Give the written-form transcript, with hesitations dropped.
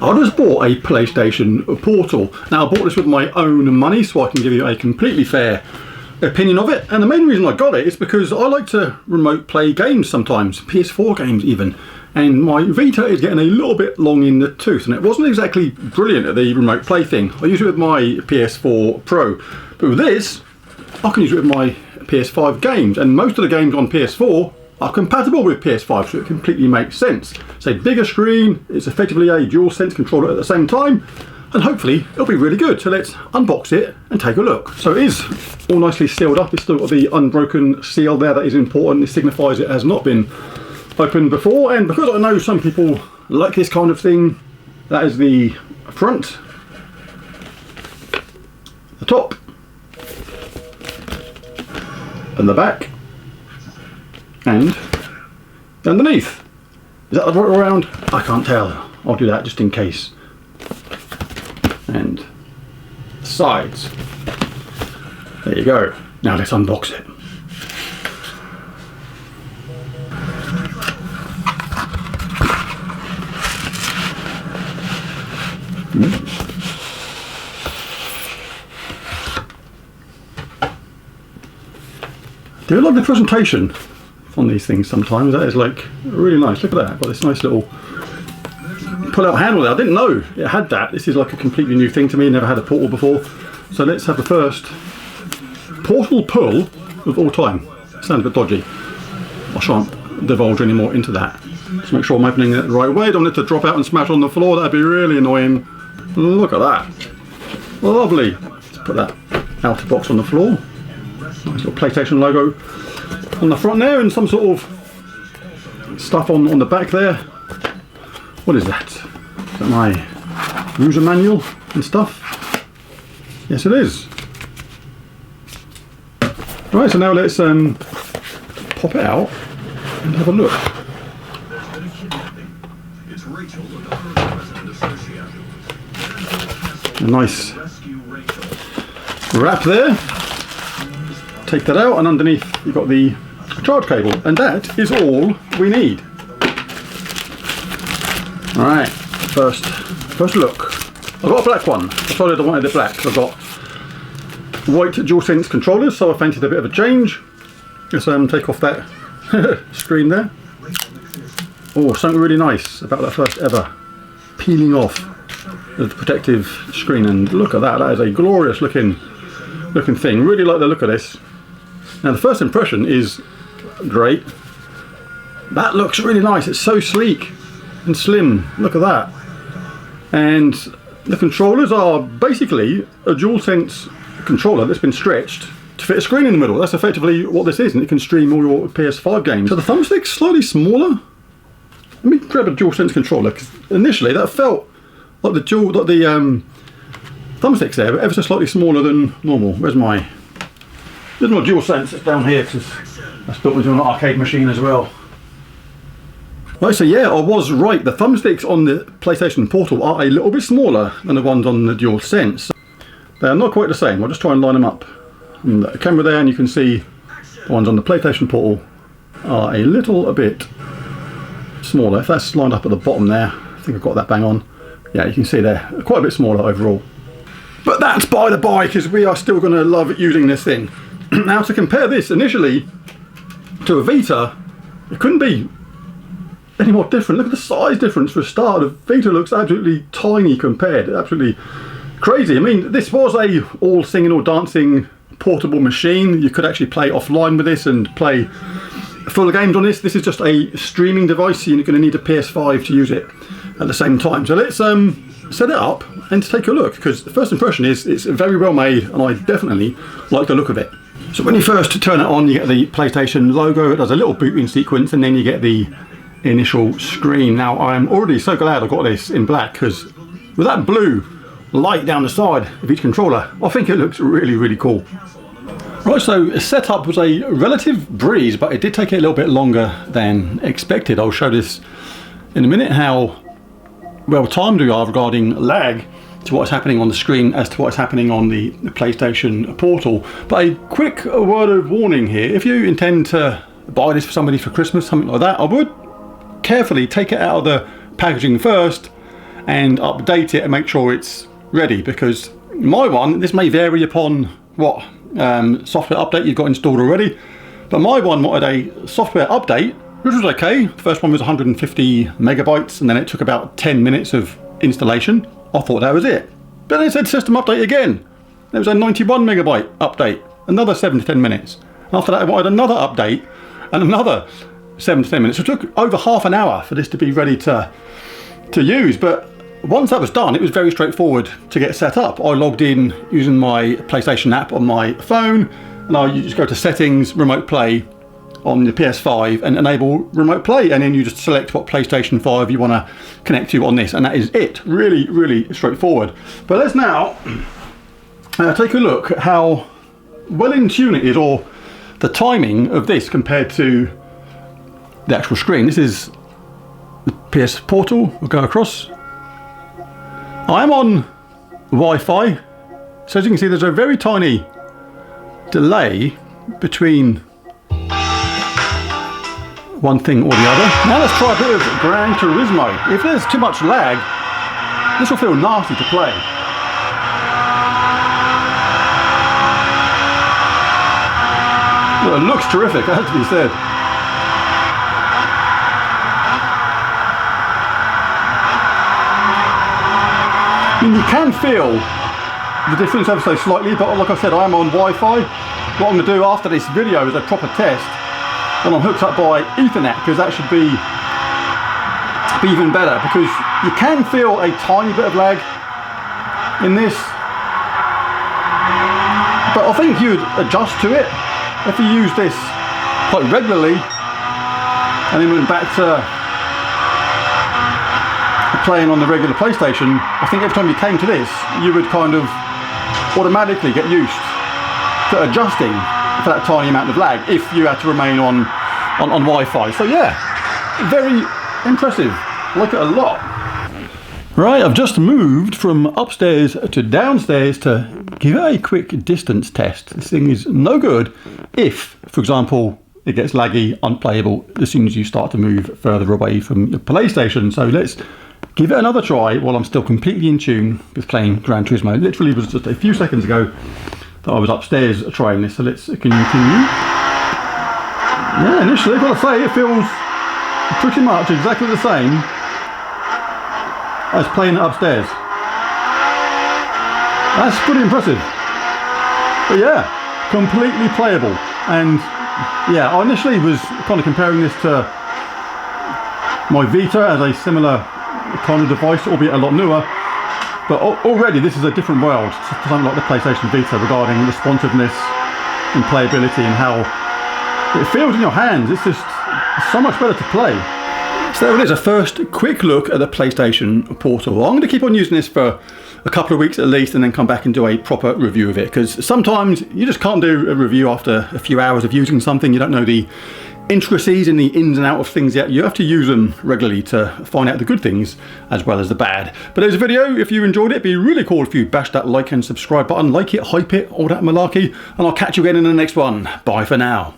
I just bought a PlayStation Portal. Now I bought this with my own money so I can give you a completely fair opinion of it, and the main reason I got it is because I like to remote play games sometimes, PS4 games even, and my Vita is getting a little bit long in the tooth and it wasn't exactly brilliant at the remote play thing. I use it with my PS4 Pro, but with this I can use it with my PS5 games, and most of the games on PS4 are compatible with PS5, so it completely makes sense. It's a bigger screen, it's effectively a DualSense controller at the same time, and hopefully it'll be really good. So let's unbox it and take a look. So it is all nicely sealed up. It's still got the unbroken seal there. That is important. It signifies it has not been opened before, and because I know some people like this kind of thing, that is the front, the top, and the back, and underneath. Is that the right way around? I can't tell. I'll do that just in case. And the sides. There you go. Now let's unbox it. I do like the presentation on these things sometimes. That is like really nice. Look at that. Got this nice little pull-out handle there. I didn't know it had that. This is like a completely new thing to me. Never had a Portal before. So let's have the first Portal pull of all time. Sounds a bit dodgy. I shan't divulge any more into that. Just make sure I'm opening it the right way. Don't want it to drop out and smash on the floor. That'd be really annoying. Look at that. Lovely. Let's put that outer box on the floor. Nice little PlayStation logo on the front there, and some sort of stuff on the back there. What is that? Is that my user manual and stuff? Yes, it is. Right, so now let's pop it out and have a look. A nice wrap there. Take that out, and underneath you've got the charge cable, and that is all we need. Alright, first look. I've got a black one. I decided I wanted it black. I've got white DualSense controllers, so I fancied a bit of a change. Let's take off that screen there. Oh, something really nice about that first ever peeling off the protective screen, and look at that. That is a glorious looking thing. Really like the look of this. Now the first impression is great. That looks really nice. It's so sleek and slim. Look at that. And the controllers are basically a DualSense controller that's been stretched to fit a screen in the middle. That's effectively what this is, and it can stream all your PS5 games. So the thumbstick's slightly smaller. Let me grab a DualSense controller, because initially that felt like the thumbstick's there, but ever so slightly smaller than normal. Where's my DualSense? It's down here, because that's built into an arcade machine as well. Right, so yeah, I was right. The thumbsticks on the PlayStation Portal are a little bit smaller than the ones on the DualSense. They are not quite the same. I'll just try and line them up. And the camera there, and you can see the ones on the PlayStation Portal are a little bit smaller. If that's lined up at the bottom there, I think I've got that bang on. Yeah, you can see they're quite a bit smaller overall. But that's by the by, because we are still going to love using this thing. Now, to compare this initially to a Vita, it couldn't be any more different. Look at the size difference for a start. The Vita looks absolutely tiny compared. Absolutely crazy. I mean, this was a all singing or dancing portable machine. You could actually play offline with this and play full games on this. This is just a streaming device, so you're going to need a PS5 to use it at the same time. So let's set it up and take a look, because the first impression is it's very well made, and I definitely like the look of it. So when you first turn it on, you get the PlayStation logo. It does a little booting sequence, and then you get the initial screen. Now I'm already so glad I got this in black, because with that blue light down the side of each controller, I think it looks really cool. Right, so setup was a relative breeze, but it did take a little bit longer than expected. I'll show this in a minute, how well timed we are regarding lag to what's happening on the screen as to what's happening on the PlayStation Portal. But a quick word of warning here: if you intend to buy this for somebody for Christmas, something like that, I would carefully take it out of the packaging first and update it and make sure it's ready, because my one, this may vary upon what software update you've got installed already, but my one wanted a software update, which was okay. The first one was 150 megabytes, and then it took about 10 minutes of installation. I thought that was it. But then it said system update again. There was a 91 megabyte update, another 7 to 10 minutes. After that, I wanted another update and another 7 to 10 minutes. It took over half an hour for this to be ready to use. But once that was done, it was very straightforward to get set up. I logged in using my PlayStation app on my phone, and you just go to settings, remote play on the PS5 and enable remote play, and then you just select what PlayStation 5 you want to connect to on this, and that is it. Really, really straightforward. But let's now take a look at how well in tune it is, or the timing of this compared to the actual screen. This is the PS Portal. We'll go across. I am on Wi-Fi, so as you can see, there's a very tiny delay between one thing or the other. Now let's try a bit of Gran Turismo. If there's too much lag, this will feel nasty to play. Well, it looks terrific, that has to be said. I mean, you can feel the difference ever so slightly, but like I said, I am on Wi-Fi. What I'm going to do after this video is a proper test when I'm hooked up by Ethernet, because that should be even better, because you can feel a tiny bit of lag in this, but I think you'd adjust to it if you use this quite regularly and then went back to playing on the regular PlayStation. I think every time you came to this, you would kind of automatically get used to adjusting for that tiny amount of lag if you had to remain on Wi-Fi. So yeah, very impressive. I like it a lot. Right, I've just moved from upstairs to downstairs to give it a quick distance test. This thing is no good if, for example, it gets laggy, unplayable as soon as you start to move further away from the PlayStation. So let's give it another try while I'm still completely in tune with playing Gran Turismo. It literally was just a few seconds ago that I was upstairs trying this, so let's continue. Yeah, initially, I've got to say, it feels pretty much exactly the same as playing it upstairs. That's pretty impressive. But yeah, completely playable. And yeah, I initially was kind of comparing this to my Vita as a similar kind of device, albeit a lot newer. But already this is a different world to something like the PlayStation Vita regarding responsiveness and playability and how it feels in your hands. It's just so much better to play. So there it is, a first quick look at the PlayStation Portal. I'm going to keep on using this for a couple of weeks at least, and then come back and do a proper review of it, because sometimes you just can't do a review after a few hours of using something. You don't know the intricacies and the ins and outs of things yet. You have to use them regularly to find out the good things as well as the bad. But there's a video. If you enjoyed it, it'd be really cool if you bash that like and subscribe button, like it, hype it, all that malarkey, and I'll catch you again in the next one. Bye for now.